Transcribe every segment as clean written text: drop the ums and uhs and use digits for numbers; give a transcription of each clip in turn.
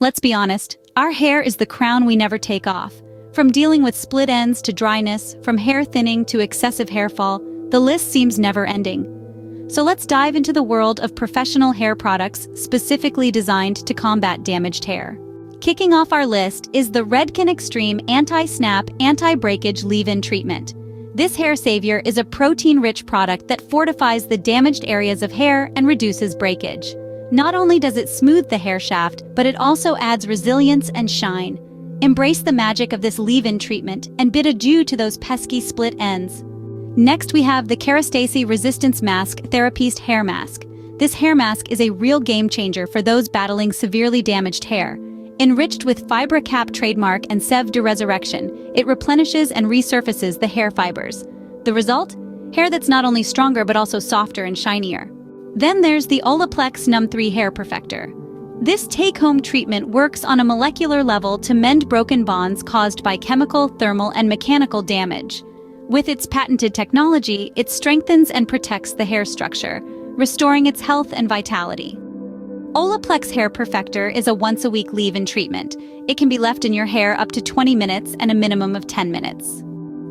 Let's be honest, our hair is the crown we never take off. From dealing with split ends to dryness, from hair thinning to excessive hair fall, the list seems never ending. So let's dive into the world of professional hair products specifically designed to combat damaged hair. Kicking off our list is the Redken Extreme Anti-Snap Anti-Breakage Leave-In Treatment. This hair savior is a protein-rich product that fortifies the damaged areas of hair and reduces breakage. Not only does it smooth the hair shaft, but it also adds resilience and shine. Embrace the magic of this leave-in treatment and bid adieu to those pesky split ends. Next, we have the Kerastase Resistance Mask Therapist Hair Mask. This hair mask is a real game changer for those battling severely damaged hair. Enriched with FibraCap trademark and Sève de Resurrection, it replenishes and resurfaces the hair fibers. The result? Hair that's not only stronger but also softer and shinier. Then there's the Olaplex Num3 Hair Perfector. This take-home treatment works on a molecular level to mend broken bonds caused by chemical, thermal, and mechanical damage. With its patented technology, it strengthens and protects the hair structure, restoring its health and vitality. Olaplex Hair Perfector is a once-a-week leave-in treatment. It can be left in your hair up to 20 minutes and a minimum of 10 minutes.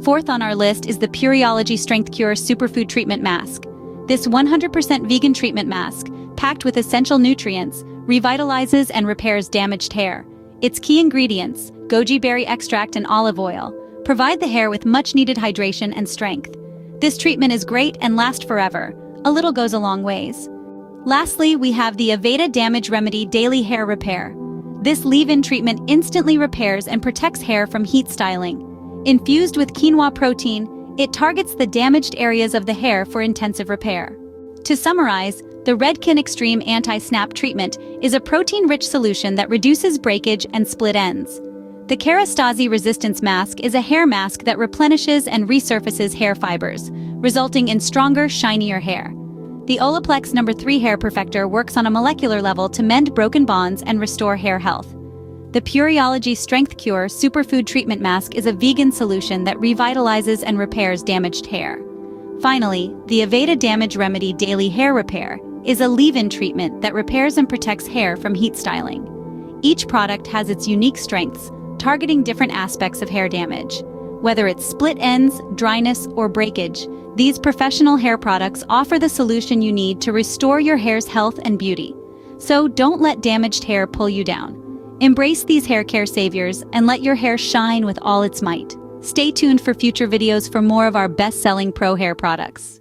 Fourth on our list is the Pureology Strength Cure Superfood Treatment Mask. This 100% vegan treatment mask, packed with essential nutrients, revitalizes and repairs damaged hair. Its key ingredients, goji berry extract and olive oil, provide the hair with much-needed hydration and strength. This treatment is great and lasts forever. A little goes a long ways. Lastly, we have the Aveda Damage Remedy Daily Hair Repair. This leave-in treatment instantly repairs and protects hair from heat styling. Infused with quinoa protein, it targets the damaged areas of the hair for intensive repair. To summarize, the Redken Extreme Anti-Snap Treatment is a protein-rich solution that reduces breakage and split ends. The Kerastase Resistance Mask is a hair mask that replenishes and resurfaces hair fibers, resulting in stronger, shinier hair. The Olaplex Num3 Hair Perfector works on a molecular level to mend broken bonds and restore hair health. The Pureology Strength Cure Superfood Treatment Mask is a vegan solution that revitalizes and repairs damaged hair. Finally, the Aveda Damage Remedy Daily Hair Repair is a leave-in treatment that repairs and protects hair from heat styling. Each product has its unique strengths, targeting different aspects of hair damage. Whether it's split ends, dryness, or breakage, these professional hair products offer the solution you need to restore your hair's health and beauty. So don't let damaged hair pull you down. Embrace these hair care saviors and let your hair shine with all its might. Stay tuned for future videos for more of our best-selling pro hair products.